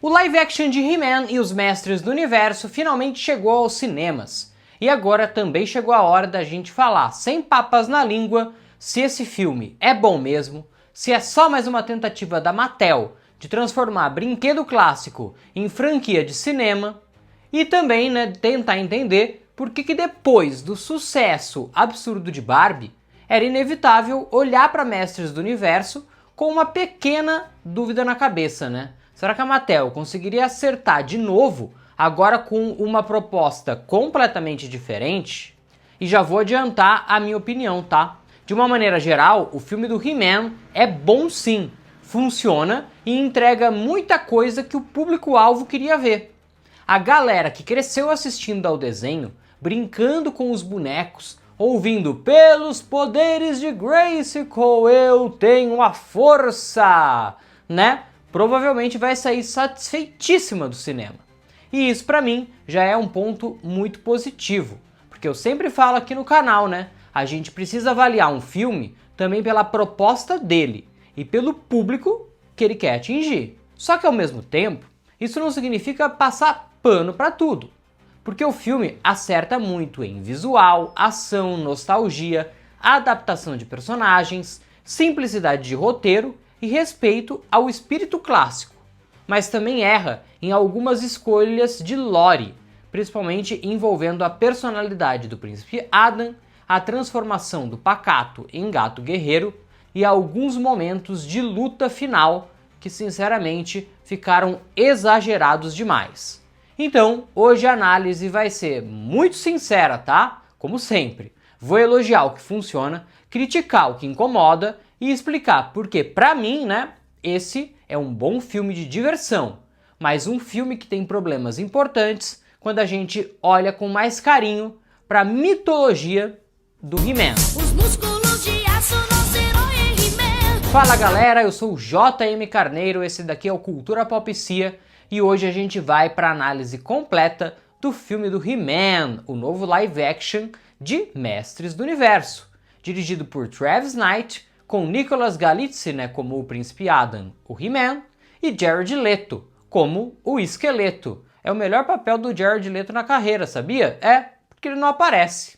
O live action de He-Man e os Mestres do Universo finalmente chegou aos cinemas. E agora também chegou a hora da gente falar, sem papas na língua, se esse filme é bom mesmo, se é só mais uma tentativa da Mattel de transformar brinquedo clássico em franquia de cinema, e também, tentar entender por que depois do sucesso absurdo de Barbie, era inevitável olhar para Mestres do Universo com uma pequena dúvida na cabeça, né? Será que a Mattel conseguiria acertar de novo, agora com uma proposta completamente diferente? E já vou adiantar a minha opinião, tá? De uma maneira geral, o filme do He-Man é bom sim, funciona e entrega muita coisa que o público-alvo queria ver. A galera que cresceu assistindo ao desenho, brincando com os bonecos, ouvindo "pelos poderes de Grayskull eu tenho a força", né? Provavelmente vai sair satisfeitíssima do cinema. E isso pra mim já é um ponto muito positivo, porque eu sempre falo aqui no canal, né? A gente precisa avaliar um filme também pela proposta dele e pelo público que ele quer atingir. Só que ao mesmo tempo, isso não significa passar pano pra tudo, porque o filme acerta muito em visual, ação, nostalgia, adaptação de personagens, simplicidade de roteiro e respeito ao espírito clássico, mas também erra em algumas escolhas de lore, principalmente envolvendo a personalidade do príncipe Adam, a transformação do pacato em gato guerreiro e alguns momentos de luta final que sinceramente ficaram exagerados demais. Então, hoje a análise vai ser muito sincera, tá? Como sempre. Vou elogiar o que funciona, criticar o que incomoda e explicar porque, pra mim, esse é um bom filme de diversão, mas um filme que tem problemas importantes quando a gente olha com mais carinho pra mitologia do He-Man. Os músculos de aço não serão em He-Man. Fala galera, eu sou o JM Carneiro, esse daqui é o Cultura Popcia e hoje a gente vai pra análise completa do filme do He-Man, o novo live action de Mestres do Universo, dirigido por Travis Knight, com Nicholas Galitzine, como o Príncipe Adam, o He-Man, e Jared Leto, como o Esqueleto. É o melhor papel do Jared Leto na carreira, sabia? É, porque ele não aparece.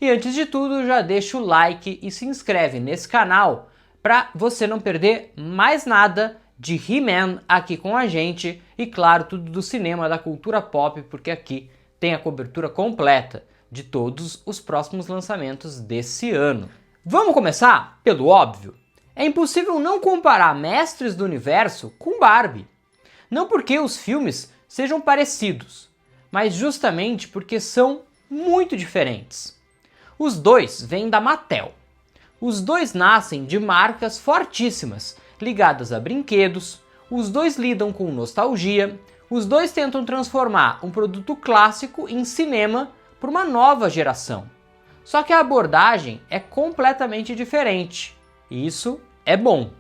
E antes de tudo, já deixa o like e se inscreve nesse canal para você não perder mais nada de He-Man aqui com a gente e, claro, tudo do cinema, da cultura pop, porque aqui tem a cobertura completa de todos os próximos lançamentos desse ano. Vamos começar pelo óbvio. É impossível não comparar Mestres do Universo com Barbie. Não porque os filmes sejam parecidos, mas justamente porque são muito diferentes. Os dois vêm da Mattel. Os dois nascem de marcas fortíssimas, ligadas a brinquedos, os dois lidam com nostalgia, os dois tentam transformar um produto clássico em cinema para uma nova geração. Só que a abordagem é completamente diferente, e isso é bom.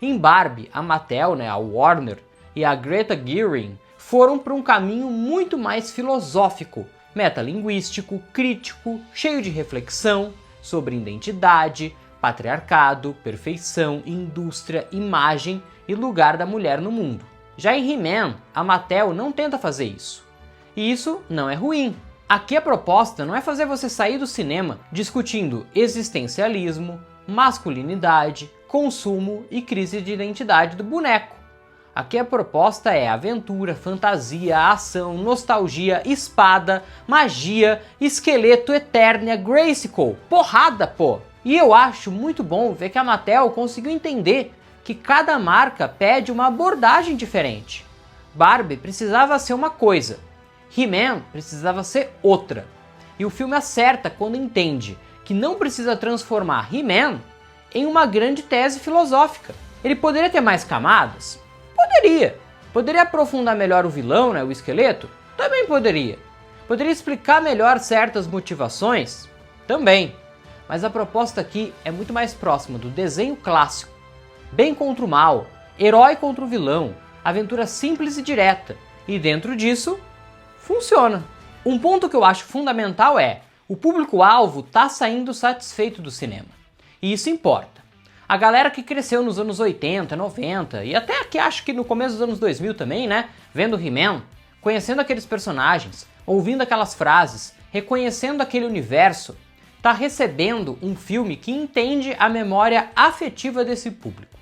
Em Barbie, a Mattel, a Warner e a Greta Gerwig foram para um caminho muito mais filosófico, metalinguístico, crítico, cheio de reflexão sobre identidade, patriarcado, perfeição, indústria, imagem e lugar da mulher no mundo. Já em He-Man, a Mattel não tenta fazer isso. E isso não é ruim. Aqui a proposta não é fazer você sair do cinema discutindo existencialismo, masculinidade, consumo e crise de identidade do boneco. Aqui a proposta é aventura, fantasia, ação, nostalgia, espada, magia, esqueleto, Eternia, Grayskull, porrada, pô! E eu acho muito bom ver que a Mattel conseguiu entender que cada marca pede uma abordagem diferente. Barbie precisava ser uma coisa, He-Man precisava ser outra. E o filme acerta quando entende que não precisa transformar He-Man em uma grande tese filosófica. Ele poderia ter mais camadas? Poderia. Poderia aprofundar melhor o vilão, o esqueleto? Também poderia. Poderia explicar melhor certas motivações? Também. Mas a proposta aqui é muito mais próxima do desenho clássico. Bem contra o mal, herói contra o vilão, aventura simples e direta. E dentro disso, funciona. Um ponto que eu acho fundamental é: o público-alvo tá saindo satisfeito do cinema. E isso importa. A galera que cresceu nos anos 80, 90 e até que acho que no começo dos anos 2000 também, né? Vendo He-Man, conhecendo aqueles personagens, ouvindo aquelas frases, reconhecendo aquele universo, tá recebendo um filme que entende a memória afetiva desse público.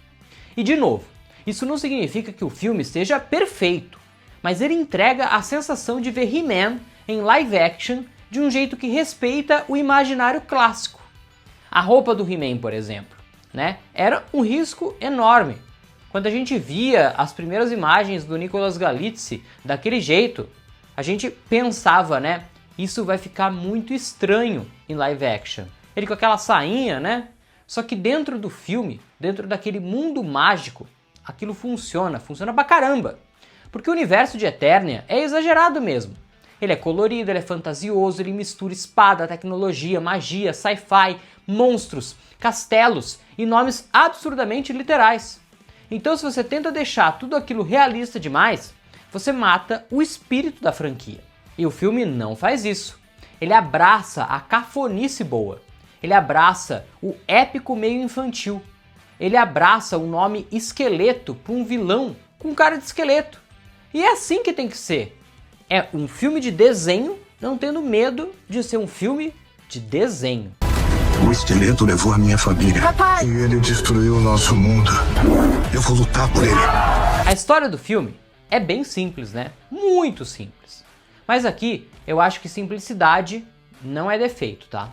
E de novo, isso não significa que o filme seja perfeito, mas ele entrega a sensação de ver He-Man em live action de um jeito que respeita o imaginário clássico. A roupa do He-Man, por exemplo, né, era um risco enorme. Quando a gente via as primeiras imagens do Nicolas Galizzi daquele jeito, a gente pensava, né, isso vai ficar muito estranho em live action. Ele com aquela sainha, né? Só que dentro do filme, dentro daquele mundo mágico, aquilo funciona pra caramba. Porque o universo de Eternia é exagerado mesmo. Ele é colorido, ele é fantasioso, ele mistura espada, tecnologia, magia, sci-fi, monstros, castelos e nomes absurdamente literais. Então se você tenta deixar tudo aquilo realista demais, você mata o espírito da franquia. E o filme não faz isso. Ele abraça a cafonice boa. Ele abraça o épico meio infantil. Ele abraça o nome esqueleto para um vilão com cara de esqueleto. E é assim que tem que ser. É um filme de desenho, não tendo medo de ser um filme de desenho. O esqueleto levou a minha família. Papai. E ele destruiu o nosso mundo. Eu vou lutar por ele. A história do filme é bem simples, né? Muito simples. Mas aqui eu acho que simplicidade não é defeito, tá?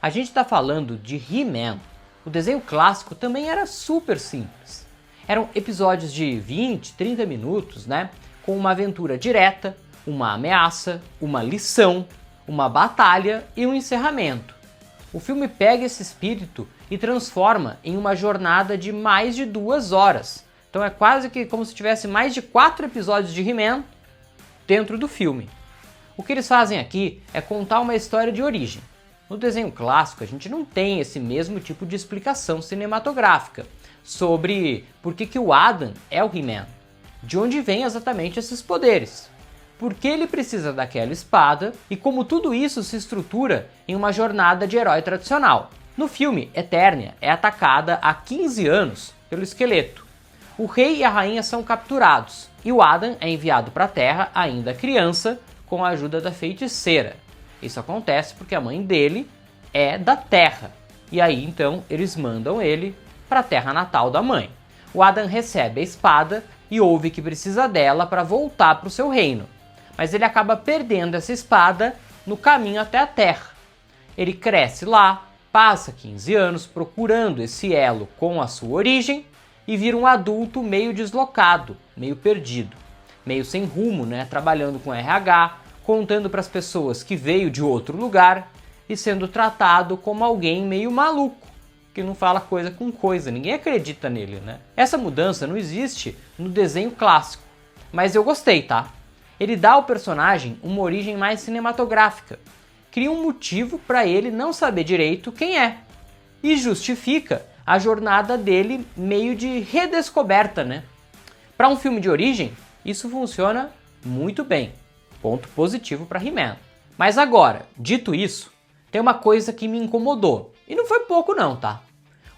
A gente tá falando de He-Man. O desenho clássico também era super simples. Eram episódios de 20, 30 minutos, né? Com uma aventura direta, uma ameaça, uma lição, uma batalha e um encerramento. O filme pega esse espírito e transforma em uma jornada de mais de 2 horas. Então é quase que como se tivesse mais de 4 episódios de He-Man dentro do filme. O que eles fazem aqui é contar uma história de origem. No desenho clássico a gente não tem esse mesmo tipo de explicação cinematográfica sobre por que o Adam é o He-Man, de onde vêm exatamente esses poderes, por que ele precisa daquela espada e como tudo isso se estrutura em uma jornada de herói tradicional. No filme, Eternia é atacada há 15 anos pelo esqueleto. O rei e a rainha são capturados e o Adam é enviado para a Terra ainda criança com a ajuda da feiticeira. Isso acontece porque a mãe dele é da Terra e aí então eles mandam ele para a terra natal da mãe. O Adam recebe a espada e ouve que precisa dela para voltar para o seu reino, mas ele acaba perdendo essa espada no caminho até a Terra. Ele cresce lá, passa 15 anos procurando esse elo com a sua origem e vira um adulto meio deslocado, meio perdido, meio sem rumo, né? Trabalhando com RH, contando para as pessoas que veio de outro lugar e sendo tratado como alguém meio maluco, que não fala coisa com coisa, ninguém acredita nele, né? Essa mudança não existe no desenho clássico, mas eu gostei, tá? Ele dá ao personagem uma origem mais cinematográfica, cria um motivo para ele não saber direito quem é e justifica a jornada dele meio de redescoberta, né? Para um filme de origem, isso funciona muito bem. Ponto positivo para He-Man. Mas agora, dito isso, tem uma coisa que me incomodou. E não foi pouco não, tá?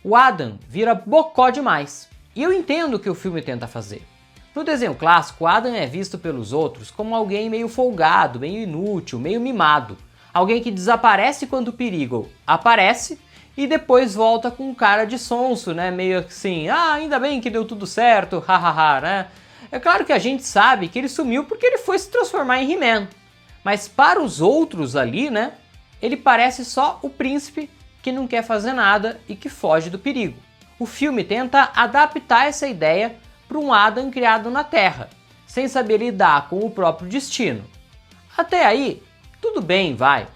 O Adam vira bocó demais. E eu entendo o que o filme tenta fazer. No desenho clássico, o Adam é visto pelos outros como alguém meio folgado, meio inútil, meio mimado. Alguém que desaparece quando o perigo aparece e depois volta com cara de sonso, né? Meio assim, ainda bem que deu tudo certo, hahaha, né? É claro que a gente sabe que ele sumiu porque ele foi se transformar em He-Man. Mas para os outros ali, né? Ele parece só o príncipe que não quer fazer nada e que foge do perigo. O filme tenta adaptar essa ideia para um Adam criado na Terra, sem saber lidar com o próprio destino. Até aí, tudo bem, vai.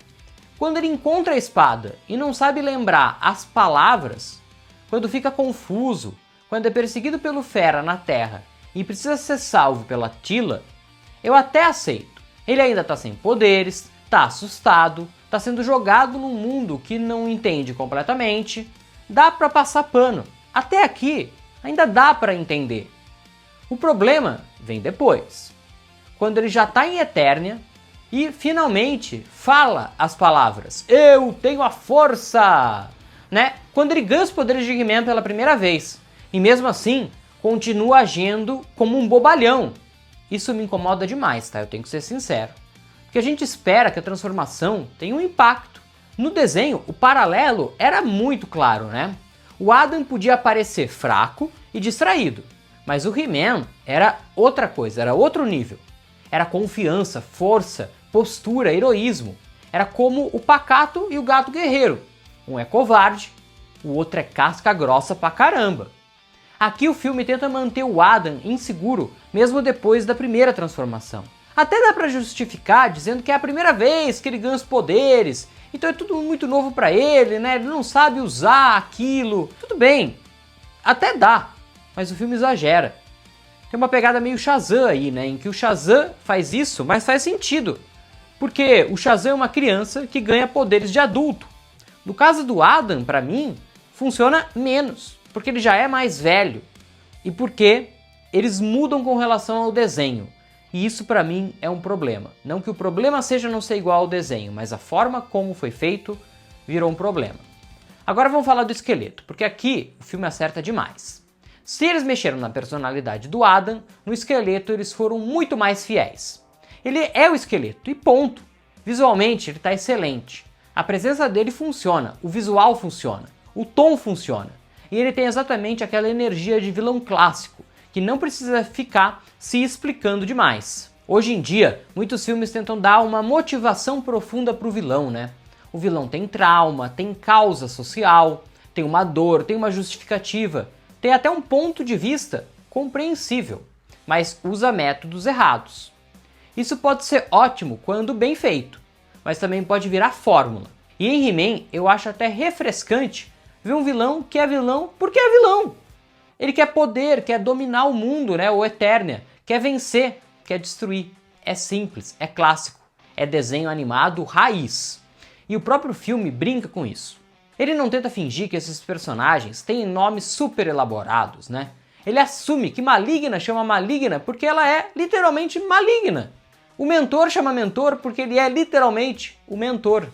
Quando ele encontra a espada e não sabe lembrar as palavras, quando fica confuso, quando é perseguido pelo Fera na Terra e precisa ser salvo pela Teela, eu até aceito. Ele ainda está sem poderes, está assustado, está sendo jogado num mundo que não entende completamente, dá para passar pano. Até aqui, ainda dá para entender. O problema vem depois, quando ele já está em Eternia e finalmente fala as palavras "Eu tenho a força!", né, quando ele ganha os poderes de He-Man pela primeira vez. E mesmo assim, continua agindo como um bobalhão. Isso me incomoda demais, tá? Eu tenho que ser sincero. Porque a gente espera que a transformação tenha um impacto. No desenho, o paralelo era muito claro, né? O Adam podia parecer fraco e distraído, mas o He-Man era outra coisa, era outro nível. Era confiança, força, postura, heroísmo. Era como o pacato e o gato guerreiro. Um é covarde, o outro é casca grossa pra caramba. Aqui o filme tenta manter o Adam inseguro mesmo depois da primeira transformação. Até dá pra justificar dizendo que é a primeira vez que ele ganha os poderes, então é tudo muito novo pra ele, né? Ele não sabe usar aquilo. Tudo bem, até dá, mas o filme exagera. Tem uma pegada meio Shazam aí, né? Em que o Shazam faz isso, mas faz sentido. Porque o Shazam é uma criança que ganha poderes de adulto. No caso do Adam, pra mim, funciona menos. Porque ele já é mais velho e porque eles mudam com relação ao desenho. E isso pra mim é um problema. Não que o problema seja não ser igual ao desenho, mas a forma como foi feito virou um problema. Agora vamos falar do esqueleto, porque aqui o filme acerta demais. Se eles mexeram na personalidade do Adam, no esqueleto eles foram muito mais fiéis. Ele é o esqueleto e ponto. Visualmente ele está excelente. A presença dele funciona, o visual funciona, o tom funciona. E ele tem exatamente aquela energia de vilão clássico, que não precisa ficar se explicando demais. Hoje em dia, muitos filmes tentam dar uma motivação profunda pro vilão, né? O vilão tem trauma, tem causa social, tem uma dor, tem uma justificativa, tem até um ponto de vista compreensível, mas usa métodos errados. Isso pode ser ótimo quando bem feito, mas também pode virar fórmula. E em He-Man eu acho até refrescante ver um vilão que é vilão porque é vilão. Ele quer poder, quer dominar o mundo, né, o Eternia, quer vencer, quer destruir. É simples, é clássico, é desenho animado raiz. E o próprio filme brinca com isso. Ele não tenta fingir que esses personagens têm nomes super elaborados, né? Ele assume que Maligna chama Maligna porque ela é literalmente maligna. O mentor chama mentor porque ele é literalmente o mentor.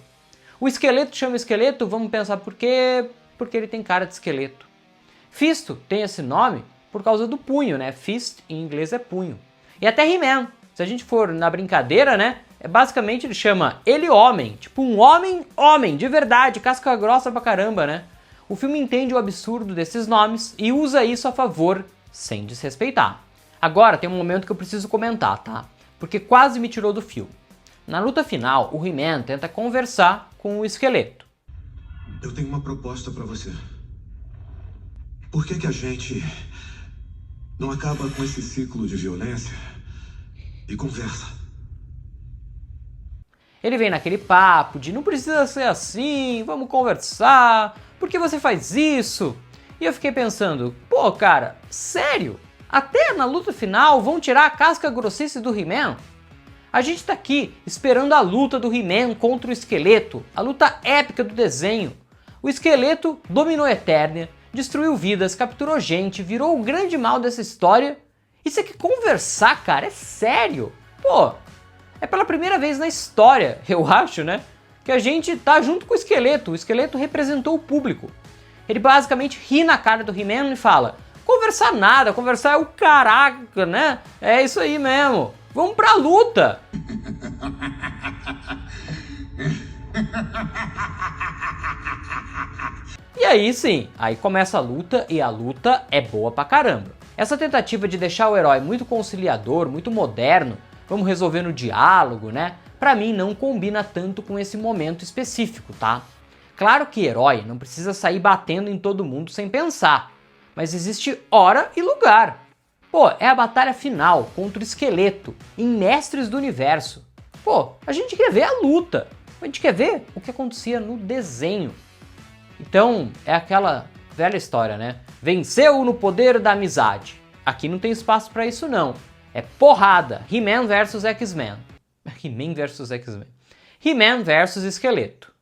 O esqueleto chama esqueleto, vamos pensar por quê? Porque ele tem cara de esqueleto. Fisto tem esse nome por causa do punho, né? Fist em inglês é punho. E até He-Man, se a gente for na brincadeira, né? Basicamente ele chama ele homem, tipo um homem, de verdade, casca grossa pra caramba, né? O filme entende o absurdo desses nomes e usa isso a favor, sem desrespeitar. Agora tem um momento que eu preciso comentar, tá? Porque quase me tirou do filme. Na luta final, o He-Man tenta conversar com o esqueleto. Eu tenho uma proposta pra você. Por que a gente não acaba com esse ciclo de violência e conversa? Ele vem naquele papo de não precisa ser assim, vamos conversar, por que você faz isso? E eu fiquei pensando, pô cara, sério? Até na luta final vão tirar a casca grossice do He-Man? A gente tá aqui esperando a luta do He-Man contra o esqueleto, a luta épica do desenho. O esqueleto dominou Eternia, destruiu vidas, capturou gente, virou o grande mal dessa história. E você quer conversar, cara? É sério? Pô, é pela primeira vez na história, eu acho, né? Que a gente tá junto com o esqueleto. O esqueleto representou o público. Ele basicamente ri na cara do He-Man e fala: conversar nada, conversar é o caraca, né? É isso aí mesmo. Vamos pra luta! E aí sim, aí começa a luta e a luta é boa pra caramba. Essa tentativa de deixar o herói muito conciliador, muito moderno, vamos resolver no diálogo, né? Pra mim não combina tanto com esse momento específico, tá? Claro que herói não precisa sair batendo em todo mundo sem pensar, mas existe hora e lugar. Pô, é a batalha final contra o esqueleto, em Mestres do Universo. Pô, a gente quer ver a luta, a gente quer ver o que acontecia no desenho. Então, é aquela velha história, né? Venceu no poder da amizade. Aqui não tem espaço pra isso não. É porrada, He-Man versus X-Men. He-Man versus X-Men. He-Man versus esqueleto.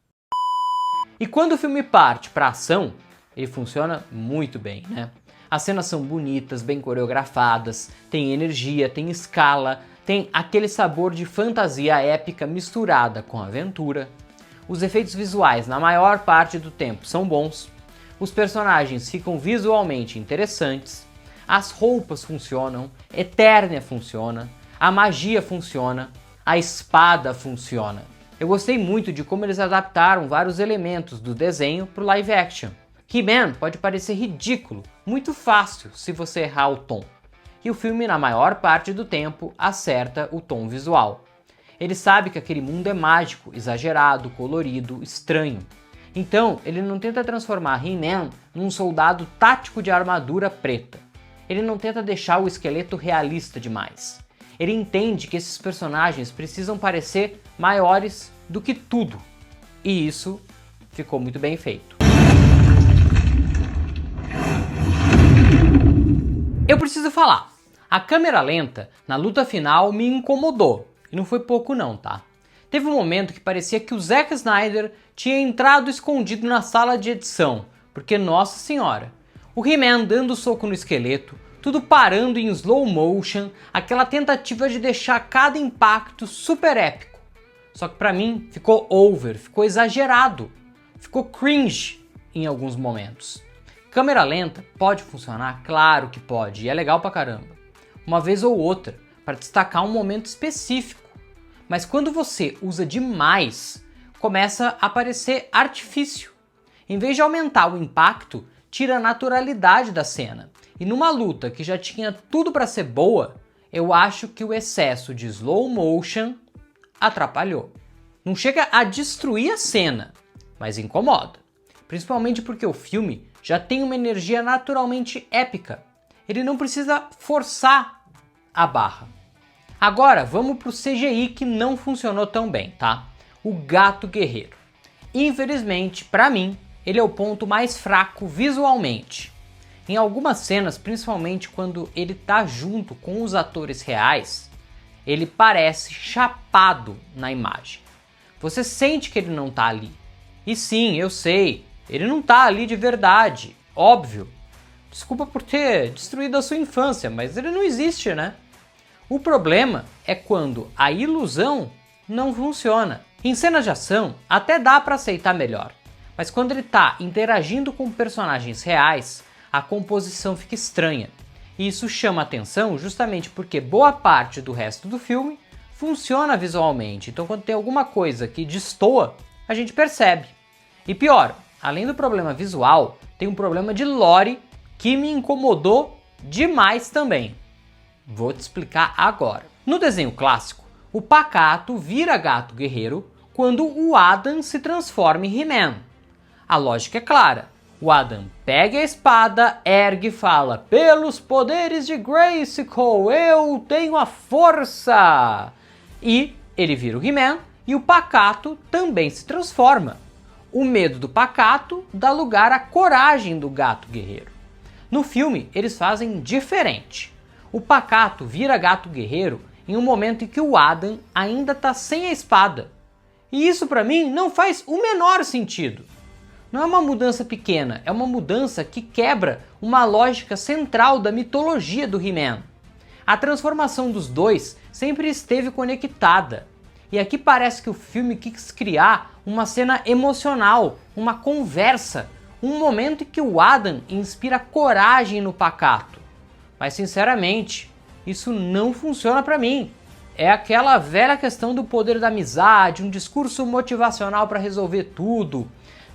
E quando o filme parte pra ação, ele funciona muito bem, né? As cenas são bonitas, bem coreografadas, tem energia, tem escala, tem aquele sabor de fantasia épica misturada com aventura. Os efeitos visuais na maior parte do tempo são bons, os personagens ficam visualmente interessantes, as roupas funcionam, Eternia funciona, a magia funciona, a espada funciona. Eu gostei muito de como eles adaptaram vários elementos do desenho para o live action. He-Man pode parecer ridículo, muito fácil se você errar o tom. E o filme, na maior parte do tempo, acerta o tom visual. Ele sabe que aquele mundo é mágico, exagerado, colorido, estranho. Então, ele não tenta transformar He-Man num soldado tático de armadura preta. Ele não tenta deixar o esqueleto realista demais. Ele entende que esses personagens precisam parecer maiores do que tudo. E isso ficou muito bem feito. Eu preciso falar, a câmera lenta na luta final me incomodou. E não foi pouco não, tá? Teve um momento que parecia que o Zack Snyder tinha entrado escondido na sala de edição, porque, nossa senhora, o He-Man dando soco no esqueleto, tudo parando em slow motion, aquela tentativa de deixar cada impacto super épico. Só que pra mim ficou over, ficou exagerado, ficou cringe em alguns momentos. Câmera lenta pode funcionar? Claro que pode, e é legal pra caramba. Uma vez ou outra, para destacar um momento específico. Mas quando você usa demais, começa a parecer artifício. Em vez de aumentar o impacto, tira a naturalidade da cena. E numa luta que já tinha tudo para ser boa, eu acho que o excesso de slow motion atrapalhou. Não chega a destruir a cena, mas incomoda. Principalmente porque o filme já tem uma energia naturalmente épica. Ele não precisa forçar a barra. Agora vamos pro CGI que não funcionou tão bem, tá? O Gato Guerreiro. Infelizmente, para mim, ele é o ponto mais fraco visualmente. Em algumas cenas, principalmente quando ele tá junto com os atores reais, ele parece chapado na imagem. Você sente que ele não tá ali. E sim, eu sei, ele não tá ali de verdade, óbvio. Desculpa por ter destruído a sua infância, mas ele não existe, né? O problema é quando a ilusão não funciona. Em cenas de ação, até dá para aceitar melhor, mas quando ele tá interagindo com personagens reais, a composição fica estranha. E isso chama atenção justamente porque boa parte do resto do filme funciona visualmente, então quando tem alguma coisa que destoa, a gente percebe. E pior, além do problema visual, tem um problema de lore que me incomodou demais também. Vou te explicar agora. No desenho clássico, o Pacato vira Gato Guerreiro quando o Adam se transforma em He-Man. A lógica é clara. O Adam pega a espada, ergue e fala: "Pelos poderes de Grayskull, eu tenho a força!" E ele vira o He-Man e o Pacato também se transforma. O medo do Pacato dá lugar à coragem do Gato Guerreiro. No filme, eles fazem diferente. O Pacato vira Gato Guerreiro em um momento em que o Adam ainda está sem a espada. E isso para mim não faz o menor sentido. Não é uma mudança pequena, é uma mudança que quebra uma lógica central da mitologia do He-Man. A transformação dos dois sempre esteve conectada. E aqui parece que o filme quis criar uma cena emocional, uma conversa, um momento em que o Adam inspira coragem no Pacato. Mas sinceramente, isso não funciona pra mim. É aquela velha questão do poder da amizade, um discurso motivacional para resolver tudo.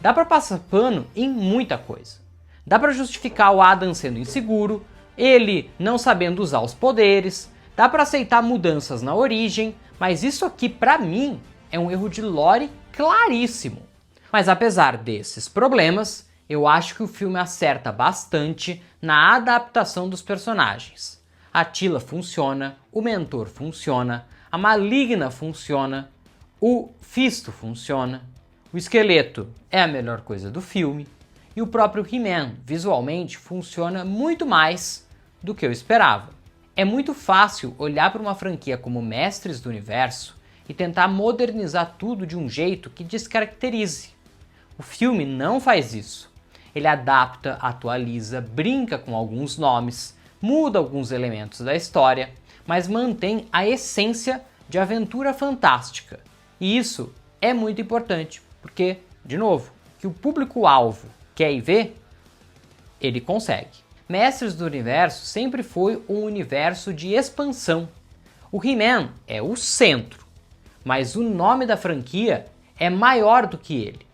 Dá pra passar pano em muita coisa. Dá pra justificar o Adam sendo inseguro, ele não sabendo usar os poderes, dá pra aceitar mudanças na origem, mas isso aqui pra mim é um erro de lore claríssimo. Mas apesar desses problemas, eu acho que o filme acerta bastante na adaptação dos personagens. A Teela funciona, o Mentor funciona, a Maligna funciona, o Fisto funciona, o Esqueleto é a melhor coisa do filme e o próprio He-Man visualmente funciona muito mais do que eu esperava. É muito fácil olhar para uma franquia como Mestres do Universo e tentar modernizar tudo de um jeito que descaracterize. O filme não faz isso. Ele adapta, atualiza, brinca com alguns nomes, muda alguns elementos da história, mas mantém a essência de aventura fantástica. E isso é muito importante. Porque, de novo, que o público-alvo quer ir ver, ele consegue. Mestres do Universo sempre foi um universo de expansão. O He-Man é o centro, mas o nome da franquia é maior do que ele.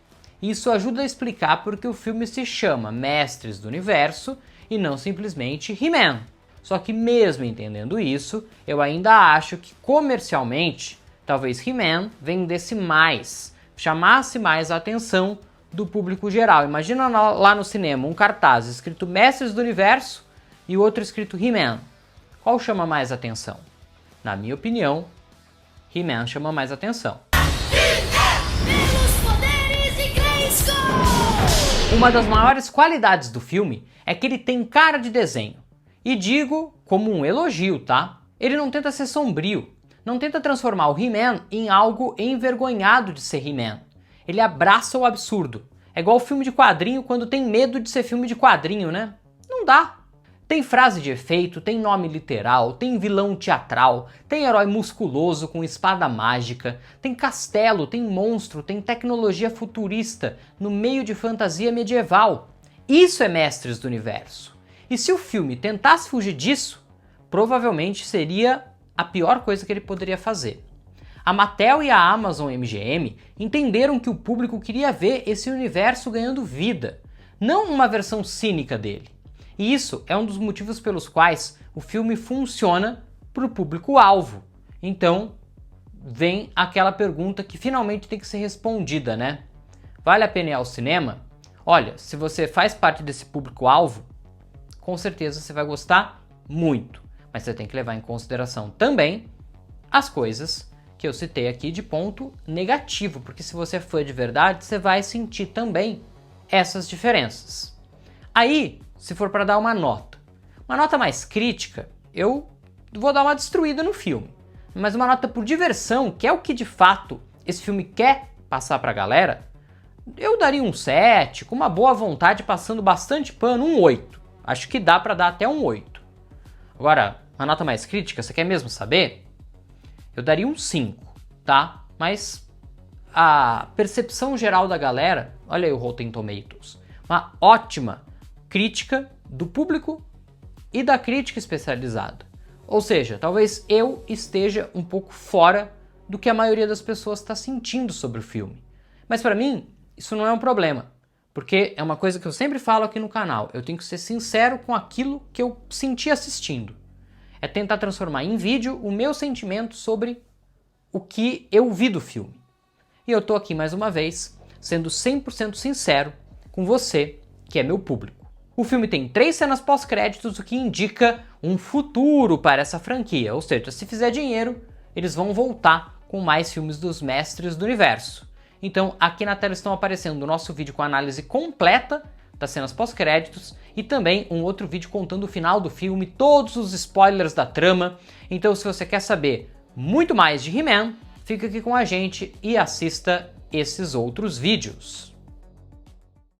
Isso ajuda a explicar porque o filme se chama Mestres do Universo e não simplesmente He-Man. Só que mesmo entendendo isso, eu ainda acho que comercialmente, talvez He-Man vendesse mais, chamasse mais a atenção do público geral. Imagina lá no cinema um cartaz escrito Mestres do Universo e o outro escrito He-Man. Qual chama mais atenção? Na minha opinião, He-Man chama mais atenção. Pelos poderes de Grayskull! Uma das maiores qualidades do filme é que ele tem cara de desenho. E digo como um elogio, tá? Ele não tenta ser sombrio, não tenta transformar o He-Man em algo envergonhado de ser He-Man. Ele abraça o absurdo. É igual filme de quadrinho quando tem medo de ser filme de quadrinho, né? Não dá. Tem frase de efeito, tem nome literal, tem vilão teatral, tem herói musculoso com espada mágica, tem castelo, tem monstro, tem tecnologia futurista no meio de fantasia medieval. Isso é Mestres do Universo. E se o filme tentasse fugir disso, provavelmente seria a pior coisa que ele poderia fazer. A Mattel e a Amazon MGM entenderam que o público queria ver esse universo ganhando vida, não uma versão cínica dele. E isso é um dos motivos pelos quais o filme funciona para o público-alvo. Então, vem aquela pergunta que finalmente tem que ser respondida, né? Vale a pena ir ao cinema? Olha, se você faz parte desse público-alvo, com certeza você vai gostar muito. Mas você tem que levar em consideração também as coisas que eu citei aqui de ponto negativo, porque se você é fã de verdade, você vai sentir também essas diferenças. Aí, se for para dar uma nota mais crítica, eu vou dar uma destruída no filme. Mas uma nota por diversão, que é o que de fato esse filme quer passar pra galera, eu daria um 7, com uma boa vontade, passando bastante pano, um 8. Acho que dá pra dar até um 8. Agora, uma nota mais crítica, você quer mesmo saber? Eu daria um 5, tá? Mas a percepção geral da galera, olha aí o Rotten Tomatoes, uma ótima crítica do público e da crítica especializada. Ou seja, talvez eu esteja um pouco fora do que a maioria das pessoas está sentindo sobre o filme. Mas para mim, isso não é um problema, porque é uma coisa que eu sempre falo aqui no canal. Eu tenho que ser sincero com aquilo que eu senti assistindo. É tentar transformar em vídeo o meu sentimento sobre o que eu vi do filme. E eu tô aqui mais uma vez, sendo 100% sincero com você, que é meu público. O filme tem 3 cenas pós-créditos, o que indica um futuro para essa franquia. Ou seja, se fizer dinheiro, eles vão voltar com mais filmes dos Mestres do Universo. Então, aqui na tela estão aparecendo o nosso vídeo com a análise completa das cenas pós-créditos e também um outro vídeo contando o final do filme, todos os spoilers da trama. Então, se você quer saber muito mais de He-Man, fica aqui com a gente e assista esses outros vídeos.